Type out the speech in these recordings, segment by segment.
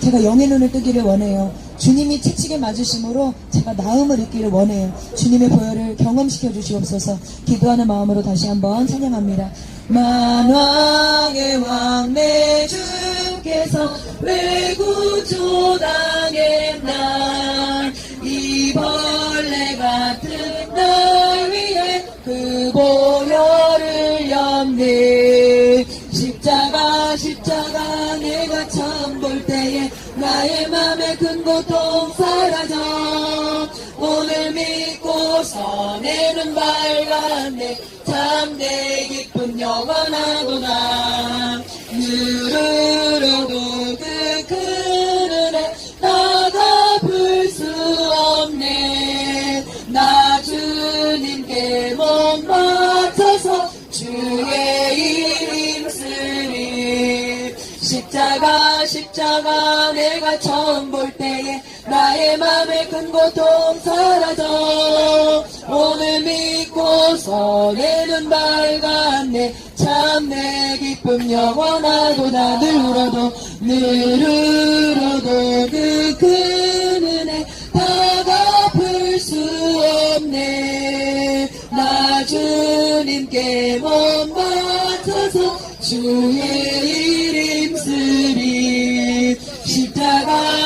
제가 영의 눈을 뜨기를 원해요. 주님이 채찍에 맞으심으로 제가 나음을 입기를 원해요. 주님의 보혈을 경험시켜 주시옵소서. 기도하는 마음으로 다시 한번 찬양합니다. 만왕의 왕 내 주께서 왜 구조당했나. 이 벌레 같은 날 위해 그 보혈을 였네. 십자가 내가 처음 볼 때에 나의 맘에 큰 고통 사라져. 오늘 믿고서 내 눈 밝았네. 참 내 기쁨 영원하구나. 누르러도 그 큰 은혜 다 갚을 수 없네. 나 주님께 못 맞춰서 주의 이름 쓰리. 십자가 내가 처음 볼 때에 나의 맘에 큰 고통 사라져. 오늘 믿고서 내 눈 밝았네. 참 내 기쁨 영원하도다. 늘 울어도 그 큰 은혜 다 갚을 수 없네. 나 주님께 못 맞춰서 주의 이름 쓰리.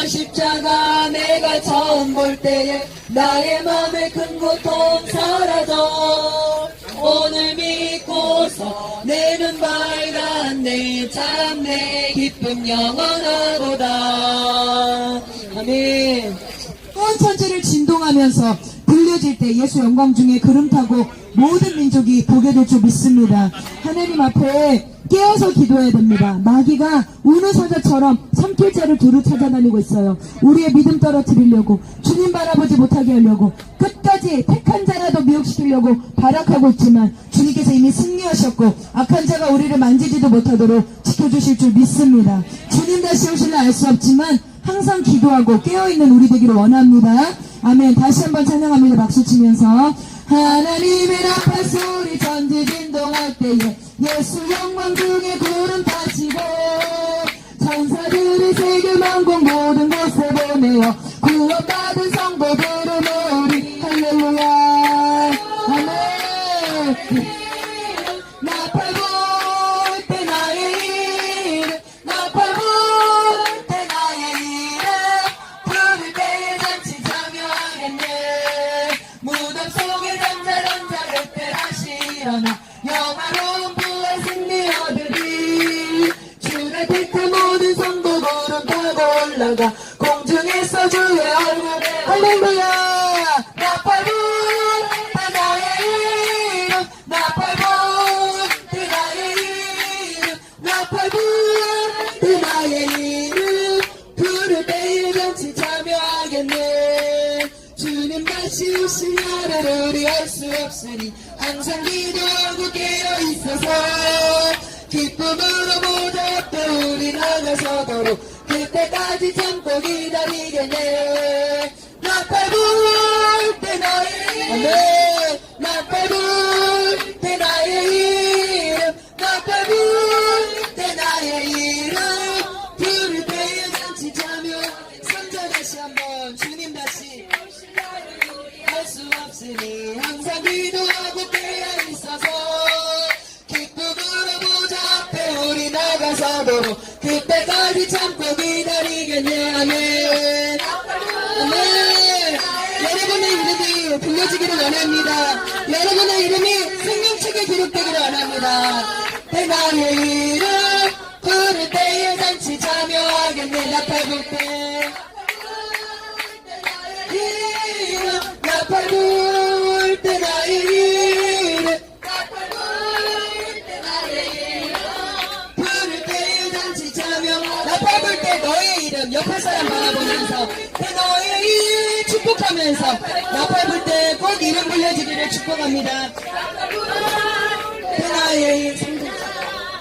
십자가 내가 처음 볼 때에 나의 맘에 큰 고통 사라져. 오늘 믿고서 내 눈 밝았네. 참 내 기쁨 영원하도다. 아멘. 온 천지를 진동하면서 들려질 때 예수 영광 중에 구름 타고 모든 민족이 보게 될 줄 믿습니다. 하나님 앞에 깨어서 기도해야 됩니다. 마귀가 우는 사자처럼 삼킬자를 두루 찾아다니고 있어요. 우리의 믿음 떨어뜨리려고, 주님 바라보지 못하게 하려고, 끝까지 택한 자라도 미혹시키려고 발악하고 있지만 주님께서 이미 승리하셨고 악한 자가 우리를 만지지도 못하도록 지켜주실 줄 믿습니다. 주님 다시 오실라 알 수 없지만 항상 기도하고 깨어있는 우리 되기를 원합니다. 아멘. 다시 한번 찬양합니다. 박수치면서. 하나님의 나팔 소리 전지 진동할 때에 예수 영광 중에 구름 타시고 천사들이 세계 만국 모든 곳에 보내어 구원받은 성도들은 우리 할렐루야. 아멘. 나팔 불 때 나의 이름, 나팔 불 때 나의 이름, 부를 때에 잔치 참여하겠네. 무덤 속에 잠자 그때 다시 일어나 영화로운 부활 승리 얻으리. 주를 택한 모든 성도 구름 타고 올라가 공중에서 주의 얼굴에 할렐루야. 나팔 불 때 나의 이름, 나팔 불 때 나의 이름, 나팔 불 때 나의 이름, 부를 때에 잔치 참여하겠네. 주님 다시 오신 날을 우리 알 수 없으니 항상 기도하고 깨어있어서 기쁨으로 모자 앞에 우리 나가서도록 그때까지 참고 기다리겠네. 나팔 불 때 나의 이름, 나팔 불 때 나의 이름, 나팔 불 때 나의 이름, 부를 때에 잔치 참여. 3절 다시 한번. 주님 다시 할 수 없으니 항상 기도하고 깨어있어서 기쁨으로 모자 앞에 우리 나가서도록 그때까지 참고 기다리겠네. 아멘. 아멘. 여러분의 이름이 불려지기를 원합니다. 여러분의 이름이 생명책에 기록되기를 원합니다. 내 나의 이름 부를 때에 잔치 참여하겠네. 나팔 불 때 나팔 불 때 나의 이름, 나팔 불 때 나의 이름, 부를 때에 잔치 참여. 나팔 불 때 너의 이름 옆에 사람 바라보면서 때 너의 이름 축복하면서 나팔 불 때 꼭 이름 불려지기를 축복합니다. 때 나의 이름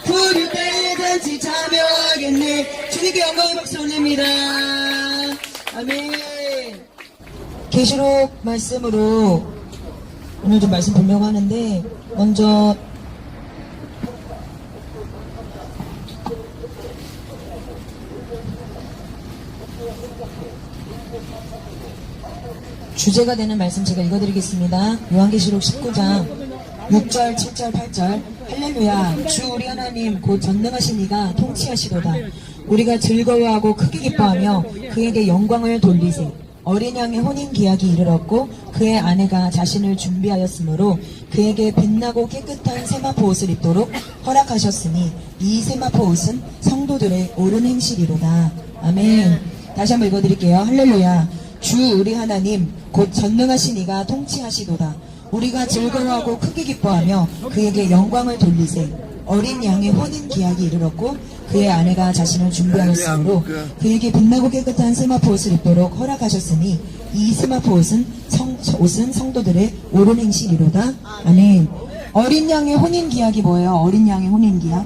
부를 때에 잔치 참여하겠네. 주님께 영광의 박수 올립니다. 아멘. 계시록 말씀으로 오늘 좀 말씀 보려고 하는데, 먼저 주제가 되는 말씀 제가 읽어드리겠습니다. 요한계시록 19장 6절, 7절, 8절. 할렐루야. 주 우리 하나님 곧 전능하신 이가 통치하시도다. 우리가 즐거워하고 크게 기뻐하며 그에게 영광을 돌리세. 어린 양의 혼인 기약이 이르렀고 그의 아내가 자신을 준비하였으므로 그에게 빛나고 깨끗한 세마포 옷을 입도록 허락하셨으니 이 세마포 옷은 성도들의 옳은 행실이로다. 아멘. 다시 한번 읽어드릴게요. 할렐루야. 주 우리 하나님 곧 전능하신 이가 통치하시도다. 우리가 즐거워하고 크게 기뻐하며 그에게 영광을 돌리세. 어린 양의 혼인 기약이 이르렀고 그의 아내가 자신을 준비하였으므로 그에게 빛나고 깨끗한 세마포 옷을 입도록 허락하셨으니 이 세마포 옷은 성도들의 옳은 행실이로다. 아멘. 어린 양의 혼인 기약이 뭐예요? 어린 양의 혼인 기약?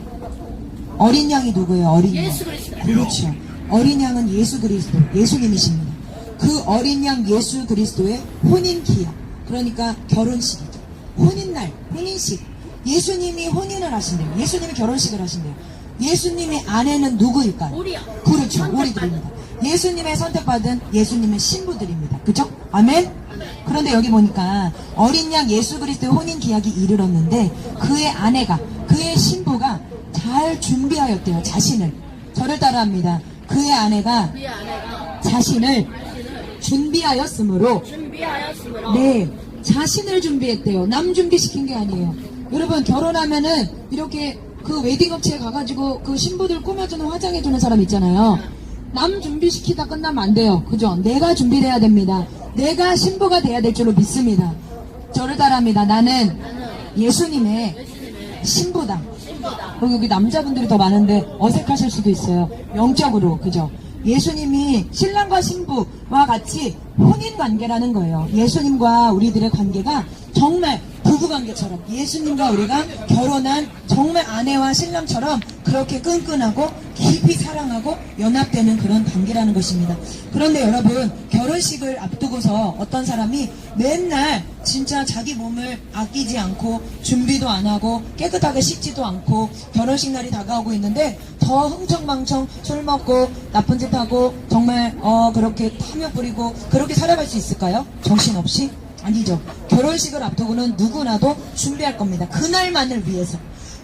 어린 양이 누구예요? 어린 양. 예수 그리스도. 그렇죠. 어린 양은 예수 그리스도, 예수님이십니다. 그 어린 양 예수 그리스도의 혼인 기약. 그러니까 결혼식이죠. 혼인날, 혼인식. 예수님이 혼인을 하신대요. 예수님이 결혼식을 하신대요. 예수님의 아내는 누구일까요? 우리요. 그렇죠. 우리들입니다. 예수님의 선택받은 예수님의 신부들입니다. 그죠? 아멘? 그런데 여기 보니까 어린 양 예수 그리스도의 혼인 기약이 이르렀는데 그의 아내가, 그의 신부가 잘 준비하였대요. 자신을. 저를 따라합니다. 그의 아내가 우리 아내가 자신을 준비하였으므로 네, 자신을 준비했대요. 남 준비시킨 게 아니에요. 여러분, 결혼하면은 이렇게 그 웨딩업체에 가가지고 그 신부들 꾸며주는 화장해주는 사람 있잖아요. 남 준비시키다 끝나면 안 돼요. 그죠? 내가 준비돼야 됩니다. 내가 신부가 돼야 될 줄로 믿습니다. 저를 따라합니다. 나는 예수님의 신부다. 여기 남자분들이 더 많은데 어색하실 수도 있어요. 영적으로. 그죠? 예수님이 신랑과 신부와 같이 혼인 관계라는 거예요. 예수님과 우리들의 관계가 정말 부부관계처럼 예수님과 우리가 결혼한 정말 아내와 신랑처럼 그렇게 끈끈하고 깊이 사랑하고 연합되는 그런 관계라는 것입니다. 그런데 여러분, 결혼식을 앞두고서 어떤 사람이 맨날 진짜 자기 몸을 아끼지 않고 준비도 안 하고 깨끗하게 씻지도 않고 결혼식 날이 다가오고 있는데 더 흥청망청 술 먹고 나쁜 짓 하고 정말 그렇게 탐욕 부리고 그렇게 살아갈 수 있을까요? 정신없이? 아니죠. 결혼식을 앞두고는 누구나도 준비할 겁니다. 그날만을 위해서.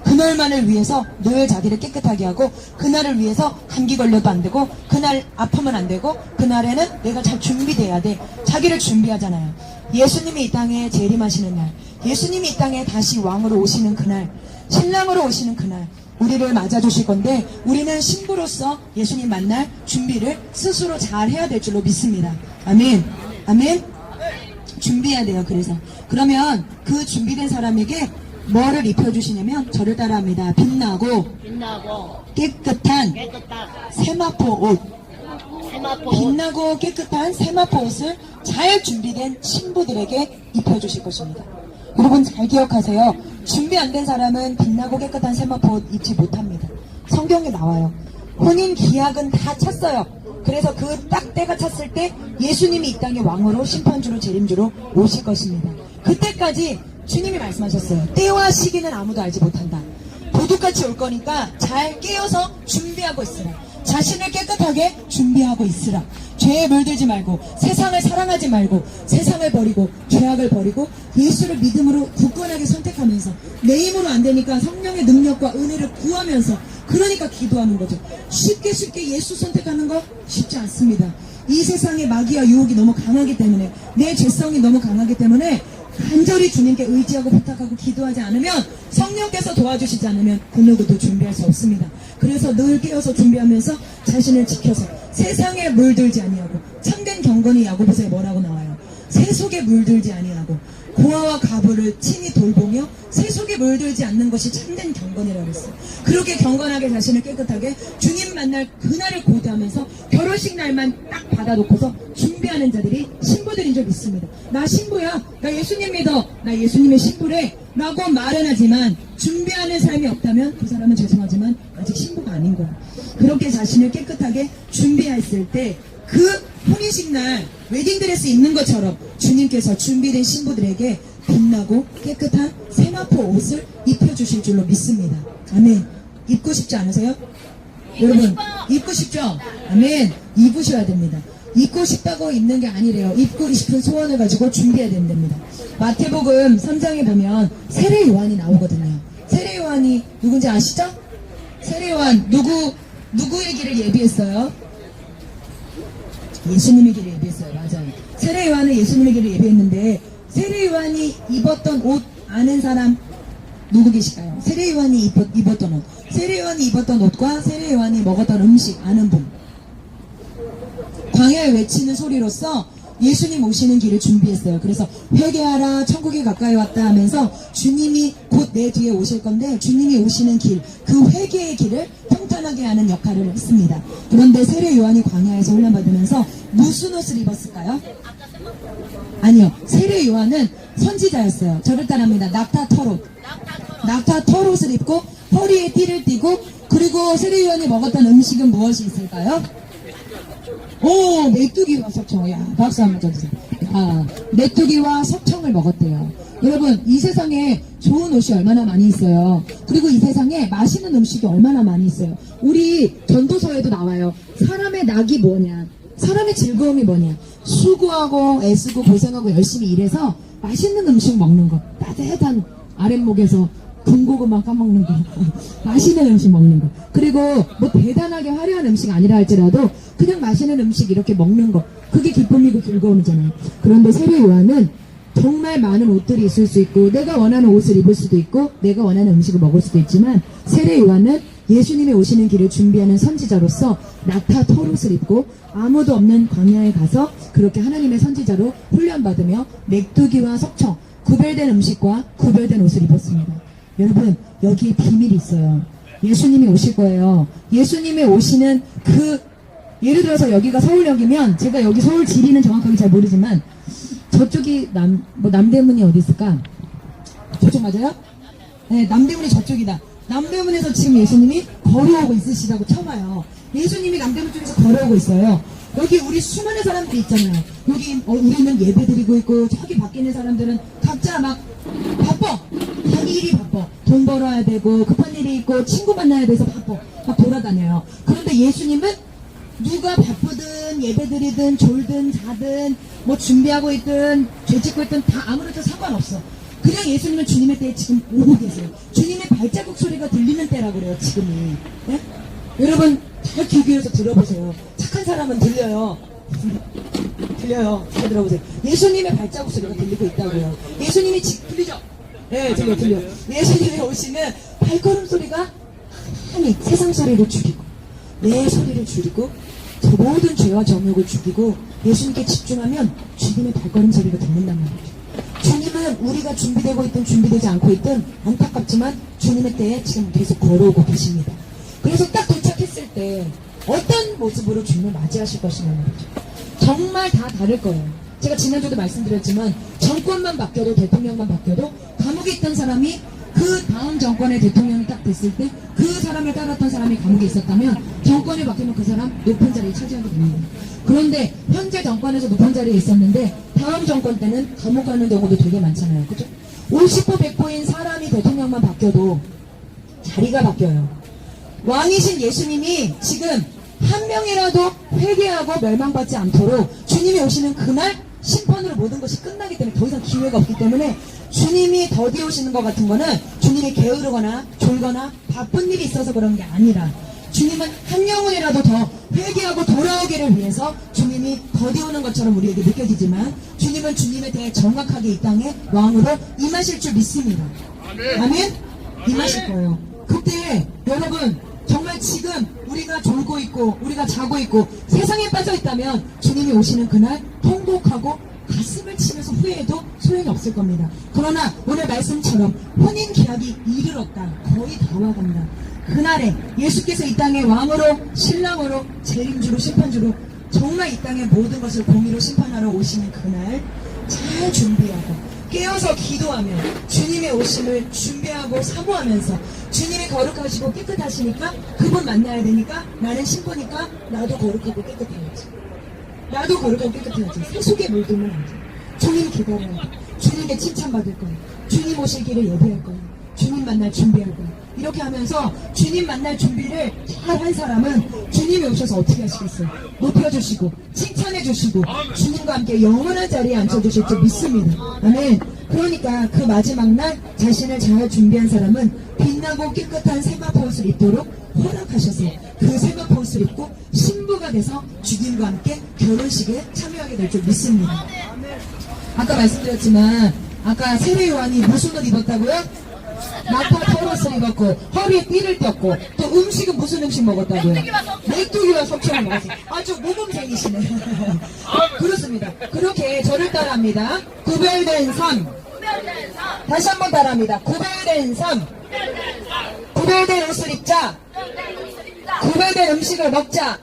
그날만을 위해서 늘 자기를 깨끗하게 하고 그날을 위해서 감기 걸려도 안 되고 그날 아프면 안 되고 그날에는 내가 잘 준비돼야 돼. 자기를 준비하잖아요. 예수님이 이 땅에 재림하시는 날, 예수님이 이 땅에 다시 왕으로 오시는 그날, 신랑으로 오시는 그날 우리를 맞아주실 건데 우리는 신부로서 예수님 만날 준비를 스스로 잘 해야 될 줄로 믿습니다. 아멘. 아멘. 준비해야 돼요. 그래서 그러면 그 준비된 사람에게 뭐를 입혀주시냐면 저를 따라합니다. 빛나고 깨끗한 세마포 옷. 빛나고 깨끗한 세마포 옷을 잘 준비된 신부들에게 입혀주실 것입니다. 여러분 잘 기억하세요. 준비 안 된 사람은 빛나고 깨끗한 세마포 옷 입지 못합니다. 성경에 나와요. 혼인 기약은 다 찼어요. 그래서 그 딱 때가 찼을 때 예수님이 이 땅에 왕으로 심판주로 재림주로 오실 것입니다. 그때까지 주님이 말씀하셨어요. 때와 시기는 아무도 알지 못한다. 도둑같이 올 거니까 잘 깨어서 준비하고 있으라. 자신을 깨끗하게 준비하고 있으라. 죄에 물들지 말고 세상을 사랑하지 말고 세상을 버리고 죄악을 버리고 예수를 믿음으로 굳건하게 선택하면서 내 힘으로 안 되니까 성령의 능력과 은혜를 구하면서 그러니까 기도하는 거죠. 쉽게 예수 선택하는 거 쉽지 않습니다. 이 세상의 마귀와 유혹이 너무 강하기 때문에 내 죄성이 너무 강하기 때문에 간절히 주님께 의지하고 부탁하고 기도하지 않으면 성령께서 도와주시지 않으면 그 누구도 준비할 수 없습니다. 그래서 늘 깨어서 준비하면서 자신을 지켜서 세상에 물들지 아니하고 참된 경건이 야고보서에 뭐라고 나와요? 세속에 물들지 아니하고 고아와 가부를 친히 돌보며 세속에 물들지 않는 것이 참된 경건이라고 했어요. 그렇게 경건하게 자신을 깨끗하게 주님 만날 그날을 고대하면서 결혼식 날만 딱 받아놓고서 준비하는 자들이 신부들인 줄 믿습니다. 나 신부야. 나 예수님 믿어. 나 예수님의 신부래. 라고 말은 하지만 준비하는 삶이 없다면 그 사람은 죄송하지만 아직 신부가 아닌 거야. 그렇게 자신을 깨끗하게 준비했을 때 그 혼인식 날 웨딩드레스 입는 것처럼 주님께서 준비된 신부들에게 빛나고 깨끗한 세마포 옷을 입혀주실 줄로 믿습니다. 아멘. 입고 싶지 않으세요? 여러분 입고 싶죠? 아멘. 입으셔야 됩니다. 입고 싶다고 입는 게 아니래요. 입고 싶은 소원을 가지고 준비해야 된답니다. 마태복음 3장에 보면 세례 요한이 나오거든요. 세례 요한이 누군지 아시죠? 세례 요한 누구의 길을 예비했어요? 예수님의 길을 예비했어요. 맞아요. 세례 요한은 예수님의 길을 예비했는데 세례 요한이 입었던 옷 아는 사람 누구 계실까요? 세례 요한이 입었던 옷. 세례 요한이 입었던 옷과 세례 요한이 먹었던 음식 아는 분. 광야에 외치는 소리로서 예수님 오시는 길을 준비했어요. 그래서 회개하라 천국이 가까이 왔다 하면서 주님이 곧 내 뒤에 오실 건데 주님이 오시는 길, 그 회개의 길을 평탄하게 하는 역할을 했습니다. 그런데 세례 요한이 광야에서 훈련받으면서 무슨 옷을 입었을까요? 아니요. 세례 요한은 선지자였어요. 저를 따라합니다. 낙타 털옷. 낙타 털옷을 입고 허리에 띠를 띠고 그리고 세례 요한이 먹었던 음식은 무엇이 있을까요? 오, 메뚜기와 석청. 야, 박수 한번 쳐주세요. 아, 메뚜기와 석청을 먹었대요. 여러분, 이 세상에 좋은 옷이 얼마나 많이 있어요. 그리고 이 세상에 맛있는 음식이 얼마나 많이 있어요. 우리 전도서에도 나와요. 사람의 낙이 뭐냐? 사람의 즐거움이 뭐냐? 수고하고 애쓰고 고생하고 열심히 일해서 맛있는 음식 먹는 거. 따뜻한 아랫목에서 군고구마 까먹는 거. 맛있는 음식 먹는 거. 그리고 뭐 대단하게 화려한 음식 아니라 할지라도 그냥 맛있는 음식 이렇게 먹는 거. 그게 기쁨이고 즐거움이잖아요. 그런데 세례 요한은 정말 많은 옷들이 있을 수 있고 내가 원하는 옷을 입을 수도 있고 내가 원하는 음식을 먹을 수도 있지만 세례 요한은 예수님이 오시는 길을 준비하는 선지자로서 낙타 털옷을 입고 아무도 없는 광야에 가서 그렇게 하나님의 선지자로 훈련받으며 메뚜기와 석청, 구별된 음식과 구별된 옷을 입었습니다. 여러분, 여기에 비밀이 있어요. 예수님이 오실 거예요. 예수님이 오시는 예를 들어서 여기가 서울역이면 제가 여기 서울 지리는 정확하게 잘 모르지만 저쪽이 남대문이 어디 있을까? 저쪽 맞아요? 네, 남대문이 저쪽이다. 남대문에서 지금 예수님이 걸어오고 있으시다고 쳐봐요. 예수님이 남대문 쪽에서 걸어오고 있어요. 여기 우리 수많은 사람들이 있잖아요. 여기 우리는 예배 드리고 있고 저기 밖에 있는 사람들은 각자 막 바빠. 자기 일이 바빠. 돈 벌어야 되고 급한 일이 있고 친구 만나야 돼서 바빠. 막 돌아다녀요. 그런데 예수님은 누가 바쁘든 예배드리든 졸든 자든 뭐 준비하고 있든 죄 짓고 있든 다 아무래도 상관없어. 그냥 예수님은 주님의 때에 지금 오고 계세요. 주님의 발자국 소리가 들리는 때라고 그래요. 지금이. 네? 여러분 잘 귀 기울여서 들어보세요. 착한 사람은 들려요. 들려요. 잘 들어보세요. 예수님의 발자국 소리가 들리고 있다고요. 예수님이 들리죠? 네, 들려. 예수님이 오시는 발걸음 소리가 아니 세상 소리를 죽이고 내 소리를 줄이고 저 모든 죄와 정욕을 죽이고 예수님께 집중하면 주님의 발걸음 소리가 듣는단 말이죠. 주님은 우리가 준비되고 있든 준비되지 않고 있든 안타깝지만 주님의 때에 지금 계속 걸어오고 계십니다. 그래서 딱 도착했을 때 어떤 모습으로 주님을 맞이하실 것이냐는 거죠. 정말 다 다를 거예요. 제가 지난주도 말씀드렸지만 정권만 바뀌어도 대통령만 바뀌어도 감옥에 있던 사람이 그 다음 정권의 대통령이 딱 됐을 때 그 사람을 따랐던 사람이 감옥에 있었다면 정권이 바뀌면 그 사람 높은 자리에 차지하게 됩니다. 그런데 현재 정권에서 높은 자리에 있었는데 다음 정권 때는 감옥 가는 경우도 되게 많잖아요. 그죠? 50호 100호인 사람이 대통령만 바뀌어도 자리가 바뀌어요. 왕이신 예수님이 지금 한 명이라도 회개하고 멸망받지 않도록 주님이 오시는 그날 심판으로 모든 것이 끝나기 때문에 더 이상 기회가 없기 때문에 주님이 더디 오시는 것 같은 거는 주님이 게으르거나 졸거나 바쁜 일이 있어서 그런 게 아니라 주님은 한 영혼이라도 더 회개하고 돌아오기를 위해서 주님이 더디 오는 것처럼 우리에게 느껴지지만 주님은 주님에 대해 정확하게 이 땅에 왕으로 임하실 줄 믿습니다. 아멘? 임하실 거예요. 그때 여러분 정말 지금 우리가 졸고 있고 우리가 자고 있고 세상에 빠져 있다면 주님이 오시는 그날 통곡하고 가슴을 치면서 후회해도 소용이 없을 겁니다. 그러나 오늘 말씀처럼 혼인 계약이 이르렀다. 거의 다 와간다. 그날에 예수께서 이 땅에 왕으로 신랑으로 재림주로 심판주로 정말 이 땅의 모든 것을 공의로 심판하러 오시는 그날 잘 준비하고 깨어서 기도하며 주님의 오심을 준비하고 사모하면서 주님이 거룩하시고 깨끗하시니까 그분 만나야 되니까 나는 신부니까 나도 거룩하고 깨끗해야지. 나도 거룩하고 깨끗해야지. 세속에 물들면 안 돼. 주님 기다려야 돼. 주님께 칭찬받을 거야. 주님 오실 길을 예배할 거야. 주님 만날 준비할 거야. 이렇게 하면서 주님 만날 준비를 잘 한 사람은 주님이 오셔서 어떻게 하시겠어요? 높여주시고 칭찬해주시고 주님과 함께 영원한 자리에 앉혀주실 줄 믿습니다. 아멘. 그러니까 그 마지막 날 자신을 잘 준비한 사람은 빛나고 깨끗한 세마포 옷을 입도록 허락하셔서 그 세마포 옷을 입고 신부가 돼서 주님과 함께 결혼식에 참여하게 될 줄 믿습니다. 아까 말씀드렸지만 아까 세례 요한이 무슨 옷 입었다고요? 나팔토로스를 입었고 허리에 띠를 떴고 또 음식은 무슨 음식 먹었다고요? 메뚜기와 석청을 먹었어요. 아주 모범생이시네. 그렇습니다. 그렇게 저를 따라합니다. 구별된 삶. 다시 한번 따라합니다. 구별된 삶. 구별된 옷을 입자. 구별된 음식을 먹자.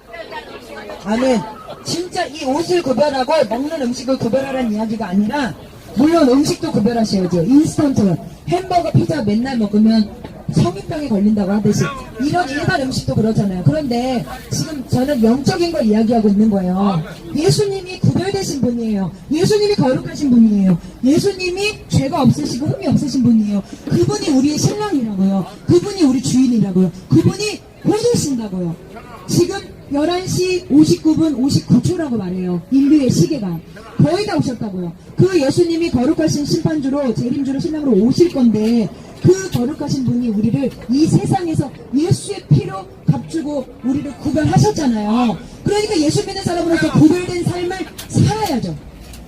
아멘. 진짜 이 옷을 구별하고 먹는 음식을 구별하라는 이야기가 아니라 물론 음식도 구별하셔야죠. 인스턴트 햄버거 피자 맨날 먹으면 성인병에 걸린다고 하듯이 이런 일반 음식도 그렇잖아요. 그런데 지금 저는 영적인 걸 이야기하고 있는 거예요. 예수님이 구별되신 분이에요. 예수님이 거룩하신 분이에요. 예수님이 죄가 없으시고 흠이 없으신 분이에요. 그분이 우리의 신랑이라고요. 그분이 우리 주인이라고요. 그분이 오신다고요. 지금 11시 59분 59초라고 말해요. 인류의 시계가. 거의 다 오셨다고요. 그 예수님이 거룩하신 심판주로 재림주로 신랑으로 오실 건데 그 거룩하신 분이 우리를 이 세상에서 예수의 피로 값주고 우리를 구별하셨잖아요. 그러니까 예수 믿는 사람으로서 구별된 삶을 살아야죠.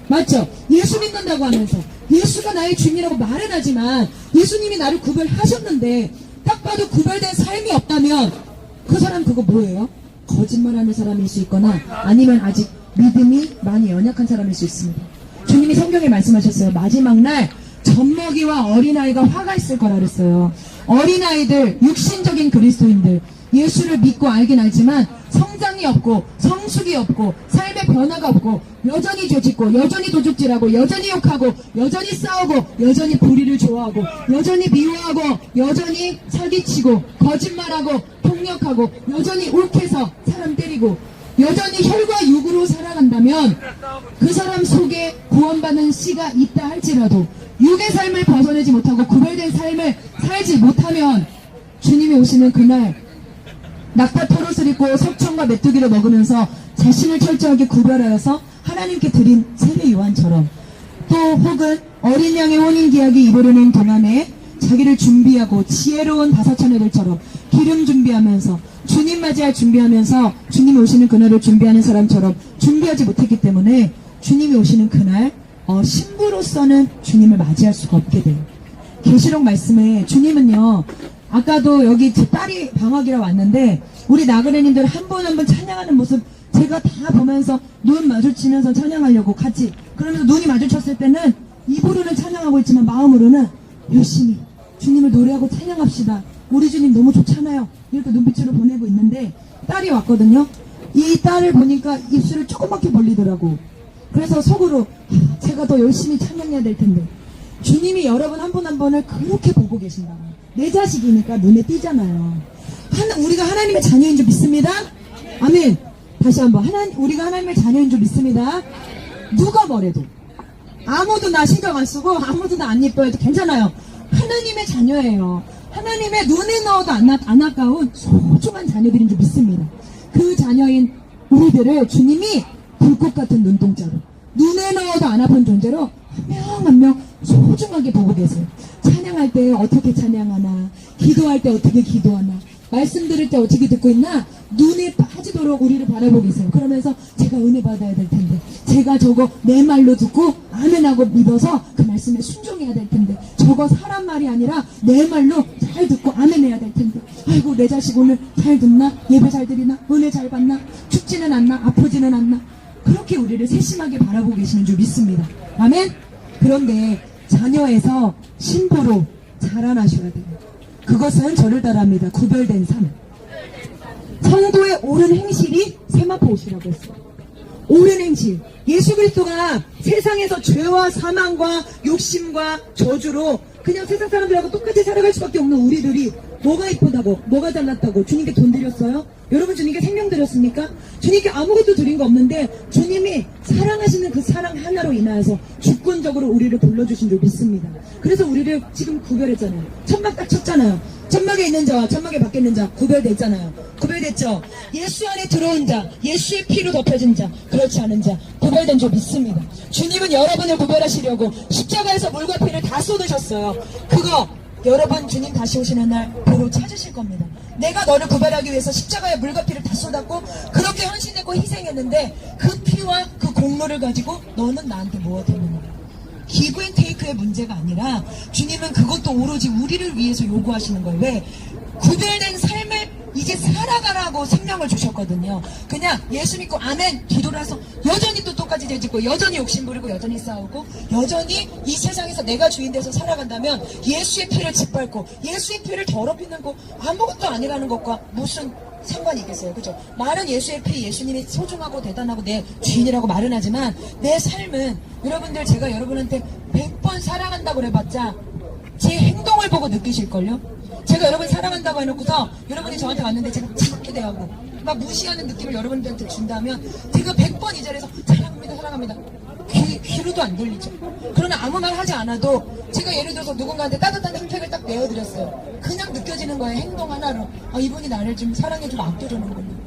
맞죠? 예수 믿는다고 하면서 예수가 나의 주님이라고 말은 하지만 예수님이 나를 구별하셨는데 딱 봐도 구별된 삶이 없다면 그 사람 그거 뭐예요? 거짓말하는 사람일 수 있거나 아니면 아직 믿음이 많이 연약한 사람일 수 있습니다. 주님이 성경에 말씀하셨어요. 마지막 날 젖먹이와 어린아이가 화가 있을 거라 그랬어요. 어린아이들, 육신적인 그리스도인들 예수를 믿고 알긴 알지만 성장이 없고 성숙이 없고 삶의 변화가 없고 여전히 죄짓고 여전히 도둑질하고 여전히 욕하고 여전히 싸우고 여전히 불의를 좋아하고 여전히 미워하고 여전히 사기치고 거짓말하고 폭력하고 여전히 욱해서 사람 때리고 여전히 혈과 육으로 살아간다면 그 사람 속에 구원받는 씨가 있다 할지라도 육의 삶을 벗어내지 못하고 구별된 삶을 살지 못하면 주님이 오시는 그날 낙타토롯을 입고 석청과 메뚜기를 먹으면서 자신을 철저하게 구별하여서 하나님께 드린 세례 요한처럼 또 혹은 어린 양의 혼인기약이 이르는 동안에 자기를 준비하고 지혜로운 5처녀들처럼 기름 준비하면서 주님 맞이할 준비하면서 주님이 오시는 그날을 준비하는 사람처럼 준비하지 못했기 때문에 주님이 오시는 그날 신부로서는 주님을 맞이할 수가 없게 돼요. 계시록 말씀에 주님은요 아까도 여기 제 딸이 방학이라 왔는데 우리 나그네님들 한 분 한 분 찬양하는 모습 제가 다 보면서 눈 마주치면서 찬양하려고 같이 그러면서 눈이 마주쳤을 때는 입으로는 찬양하고 있지만 마음으로는 열심히 주님을 노래하고 찬양합시다. 우리 주님 너무 좋잖아요. 이렇게 눈빛으로 보내고 있는데 딸이 왔거든요. 이 딸을 보니까 입술을 조그맣게 벌리더라고. 그래서 속으로 제가 더 열심히 찬양해야 될 텐데 주님이 여러분 한 분 한 분을 그렇게 보고 계신다. 내 자식이니까 눈에 띄잖아요. 우리가 하나님의 자녀인 줄 믿습니다. 아멘. 다시 한번 우리가 하나님의 자녀인 줄 믿습니다. 누가 뭐래도 아무도 나 신경 안 쓰고 아무도 나 안 예뻐해도 괜찮아요. 하나님의 자녀예요. 하나님의 눈에 넣어도 안 아까운 소중한 자녀들인 줄 믿습니다. 그 자녀인 우리들을 주님이 불꽃 같은 눈동자로 눈에 넣어도 안 아픈 존재로 한 명 한 명 소중하게 보고 계세요. 찬양할 때 어떻게 찬양하나, 기도할 때 어떻게 기도하나, 말씀 들을 때 어떻게 듣고 있나 눈에 빠지도록 우리를 바라보고 계세요. 그러면서 제가 은혜 받아야 될 텐데 제가 저거 내 말로 듣고 아멘하고 믿어서 그 말씀에 순종해야 될 텐데 저거 사람 말이 아니라 내 말로 잘 듣고 아멘해야 될 텐데 아이고 내 자식 오늘 잘 듣나? 예배 잘 드리나? 은혜 잘 받나? 춥지는 않나? 아프지는 않나? 그렇게 우리를 세심하게 바라보고 계시는 줄 믿습니다. 아멘? 그런데 자녀에서 신부로 자라나셔야 돼요. 그것은 저를 따라합니다. 구별된 삶. 성도의 옳은 행실이 세마포 옷이라고 했어요. 옳은 행실. 예수 그리스도가 세상에서 죄와 사망과 욕심과 저주로 그냥 세상 사람들하고 똑같이 살아갈 수밖에 없는 우리들이 뭐가 이쁘다고 뭐가 잘났다고 주님께 돈 드렸어요? 여러분 주님께 생명 드렸습니까? 주님께 아무것도 드린 거 없는데 주님이 사랑하시는 그 사랑 하나로 인하여서 주권적으로 우리를 불러주신 줄 믿습니다. 그래서 우리를 지금 구별했잖아요. 천막 딱 쳤잖아요. 천막에 있는 자와 천막에 밖에 있는 자 구별됐잖아요. 구별됐죠. 예수 안에 들어온 자, 예수의 피로 덮여진 자, 그렇지 않은 자 구별된 줄 믿습니다. 주님은 여러분을 구별하시려고 십자가에서 물과 피를 다 쏟으셨어요. 그거 여러분 주님 다시 오시는 날 도로 찾으실 겁니다. 내가 너를 구별하기 위해서 십자가에 물과 피를 다 쏟았고 그렇게 헌신했고 희생했는데 그 피와 그 공로를 가지고 너는 나한테 무엇 했느냐. 기브 앤 테이크의 문제가 아니라 주님은 그것도 오로지 우리를 위해서 요구하시는 거예요. 왜? 구별된 삶을 이제 살아가라고 생명을 주셨거든요. 그냥 예수 믿고 아멘 뒤돌아서 여전히 또 똑같이 죄짓고 여전히 욕심부리고 여전히 싸우고 여전히 이 세상에서 내가 주인 돼서 살아간다면 예수의 피를 짓밟고 예수의 피를 더럽히는 거 아무것도 아니라는 것과 무슨 상관이 있겠어요. 그죠? 말은 예수의 피, 예수님이 소중하고 대단하고 내 주인이라고 말은 하지만 내 삶은 여러분들 제가 여러분한테 100번 사랑한다고 해봤자 제 행동을 보고 느끼실걸요? 제가 여러분 사랑한다고 해놓고서 여러분이 저한테 왔는데 제가 차갑게 대하고 막 무시하는 느낌을 여러분들한테 준다면 제가 100번 이 자리에서 사랑합니다 사랑합니다 귀로도 안 들리죠. 그러나 아무 말 하지 않아도 제가 예를 들어서 누군가한테 따뜻한 힐팩을 딱 내어드렸어요. 그냥 느껴지는 거예요. 행동 하나로 이분이 나를 좀 사랑해주고 아껴주는군요.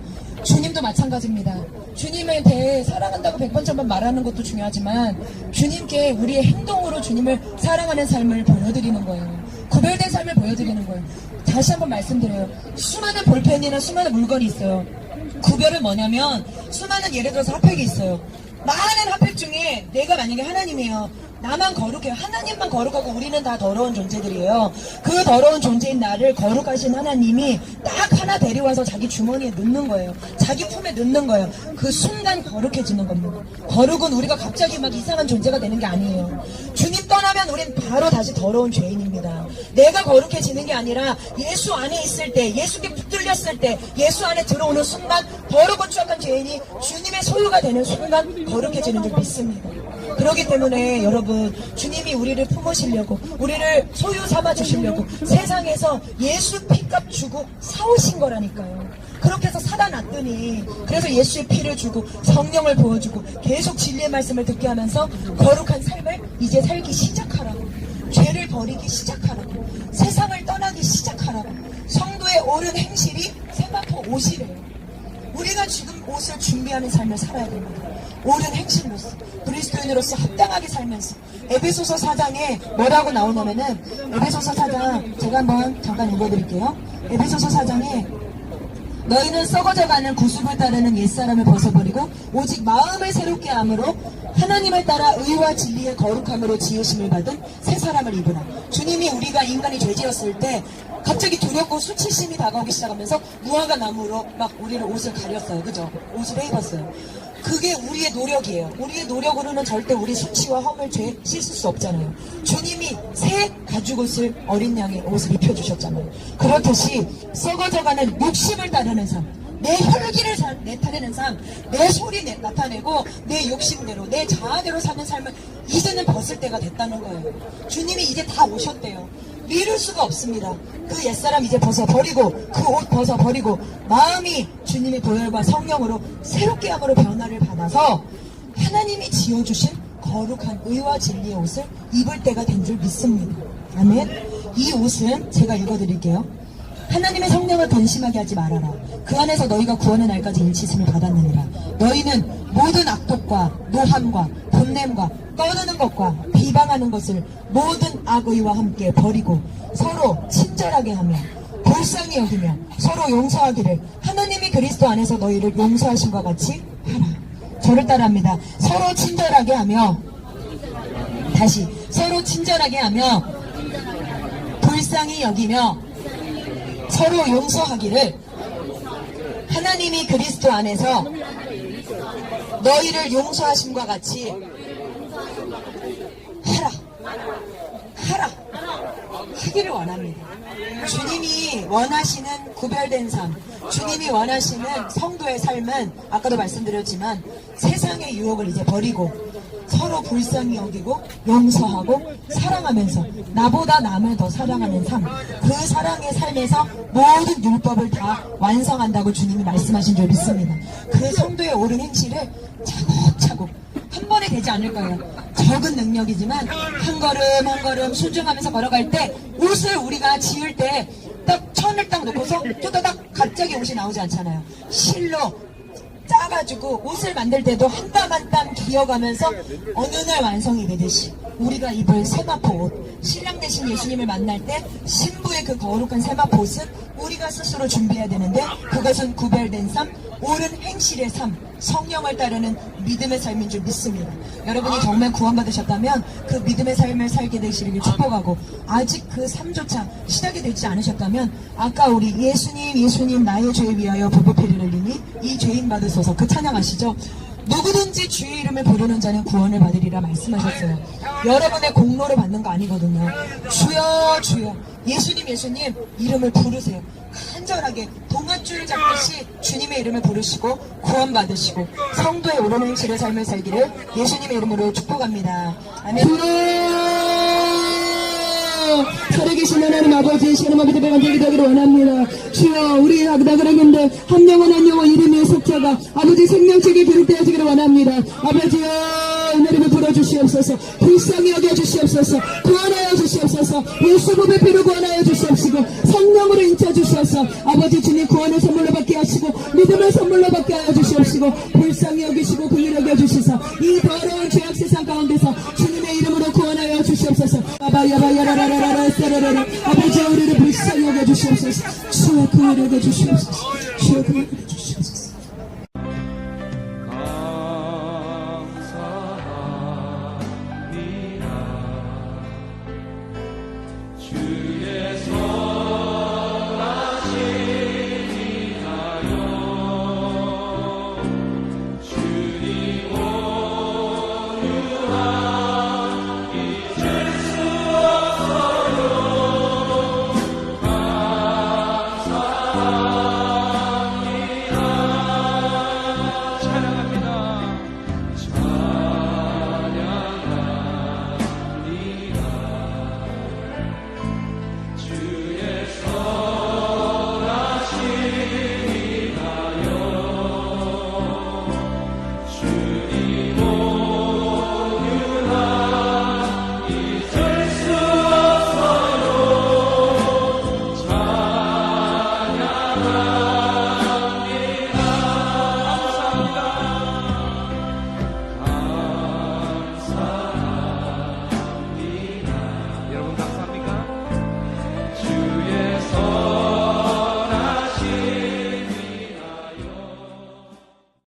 주님도 마찬가지입니다. 주님에 대해 사랑한다고 100번 1000번 말하는 것도 중요하지만 주님께 우리의 행동으로 주님을 사랑하는 삶을 보여드리는 거예요. 구별된 삶을 보여드리는 거예요. 다시 한번 말씀드려요. 수많은 볼펜이나 수많은 물건이 있어요. 구별은 뭐냐면 수많은 예를 들어서 핫팩이 있어요. 많은 핫팩 중에 내가 만약에 하나님이에요. 나만 거룩해요. 하나님만 거룩하고 우리는 다 더러운 존재들이에요. 그 더러운 존재인 나를 거룩하신 하나님이 딱 하나 데려와서 자기 주머니에 넣는 거예요. 자기 품에 넣는 거예요. 그 순간 거룩해지는 겁니다. 거룩은 우리가 갑자기 막 이상한 존재가 되는 게 아니에요. 주님 떠나면 우린 바로 다시 더러운 죄인입니다. 내가 거룩해지는 게 아니라 예수 안에 있을 때, 예수께 붙들렸을 때, 예수 안에 들어오는 순간 더럽고 추악한 죄인이 주님의 소유가 되는 순간 거룩해지는 줄 믿습니다. 그렇기 때문에 여러분 주님이 우리를 품으시려고 우리를 소유 삼아 주시려고 세상에서 예수 피값 주고 사오신 거라니까요. 그렇게 해서 사다 놨더니 그래서 예수의 피를 주고 성령을 부어주고 계속 진리의 말씀을 듣게 하면서 거룩한 삶을 이제 살기 시작하라고, 죄를 버리기 시작하라고, 세상을 떠나기 시작하라고. 성도의 옳은 행실이 세마포 옷이래요. 우리가 지금 옷을 준비하는 삶을 살아야 됩니다. 옳은 행실로서 그리스도인으로서 합당하게 살면서. 에베소서 4장에 뭐라고 나오냐면은 에베소서 4장 제가 한번 잠깐 읽어드릴게요. 에베소서 4장에 너희는 썩어져가는 구습을 따르는 옛사람을 벗어버리고 오직 마음을 새롭게 함으로 하나님을 따라 의와 진리의 거룩함으로 지으심을 받은 새 사람을 입으라. 주님이 우리가 인간이 죄지었을 때 갑자기 두렵고 수치심이 다가오기 시작하면서 무화과 나무로 막 우리를 옷을 가렸어요. 그죠? 옷을 해입었어요. 그게 우리의 노력이에요. 우리의 노력으로는 절대 우리 수치와 허물, 죄 씻을 수 없잖아요. 주님이 새 가죽옷을 어린 양의 옷을 입혀주셨잖아요. 그렇듯이 썩어져가는 욕심을 따르는 삶, 내 혈기를 나타내는 삶, 내 소리 나타내고 내 욕심대로 내 자아대로 사는 삶을 이제는 벗을 때가 됐다는 거예요. 주님이 이제 다 오셨대요. 미룰 수가 없습니다. 그 옛사람 이제 벗어버리고 그 옷 벗어버리고 마음이 주님의 보혈과 성령으로 새롭게 함으로 변화를 받아서 하나님이 지어주신 거룩한 의와 진리의 옷을 입을 때가 된 줄 믿습니다. 아멘. 이 옷은 제가 읽어드릴게요. 하나님의 성령을 근심하게 하지 말아라. 그 안에서 너희가 구원의 날까지 일치심을 받았느니라. 너희는 모든 악독과 노함과 분냄과 떠드는 것과 비방하는 것을 모든 악의와 함께 버리고 서로 친절하게 하며 불쌍히 여기며 서로 용서하기를 하나님이 그리스도 안에서 너희를 용서하신 것 같이 하라. 저를 따라합니다. 서로 친절하게 하며, 다시 서로 친절하게 하며 불쌍히 여기며 서로 용서하기를 하나님이 그리스도 안에서 너희를 용서하심과 같이 하라 하기를 원합니다. 주님이 원하시는 구별된 삶, 주님이 원하시는 성도의 삶은 아까도 말씀드렸지만 세상의 유혹을 이제 버리고 서로 불쌍히 여기고 용서하고 사랑하면서 나보다 남을 더 사랑하는 삶, 그 사랑의 삶에서 모든 율법을 다 완성한다고 주님이 말씀하신 줄 믿습니다. 그 성도의 옳은 행실을 차곡차곡 되지 않을 거예요. 적은 능력이지만 한 걸음 한 걸음 순종하면서 걸어갈 때 옷을 우리가 지을 때 딱 천을 딱 놓고서 뚜다닥 갑자기 옷이 나오지 않잖아요. 실로 짜가지고 옷을 만들 때도 한 땀 한 땀 기어가면서 어느 날 완성이 되듯이 우리가 입을 세마포 옷, 신랑 대신 예수님을 만날 때 신부의 그 거룩한 세마포 옷은 우리가 스스로 준비해야 되는데 그것은 구별된 삶, 옳은 행실의 삶, 성령을 따르는 믿음의 삶인 줄 믿습니다. 여러분이 정말 구원받으셨다면 그 믿음의 삶을 살게 되시길 축복하고 아직 그 삶조차 시작이 되지 않으셨다면 아까 우리 예수님 나의 죄에 위하여 부부 피를 흘리니 이 죄인 받으소서 그 찬양하시죠. 누구든지 주의 이름을 부르는 자는 구원을 받으리라 말씀하셨어요. 여러분의 공로를 받는 거 아니거든요. 주여 주여 예수님 이름을 부르세요. 간절하게 동아줄 잡듯이 주님의 이름을 부르시고 구원받으시고 성도의 옳은 행실의 삶을 살기를 예수님의 이름으로 축복합니다. 아멘. 살아계신 하나님 아버지 시간의 마비대 배관되게 되기를 원합니다. 주여 우리 나그라님들 한 영혼 한 영혼 이름의 속자가 아버지 생명책에 기록되어지기를 원합니다. 아버지여 이름을 불어주시옵소서. 불쌍히 여겨주시옵소서. 구원하여 주시옵소서. 예수님의 피로 구원하여 주시옵시고 성령으로 인쳐주시옵소서. 아버지 주님 구원의 선물로 받게 하시고 믿음의 선물로 받게 하여 주시옵시고 불쌍히 여기시고 긍휼히 여겨주시사 이 더러운 죄악 세상 가운데서 주님의 이름으로 구원하여 주시옵소서. 아버지 우리를 불쌍히 여겨주시옵소서. 주여 긍휼히 여겨주시옵소서. 주여 긍휼히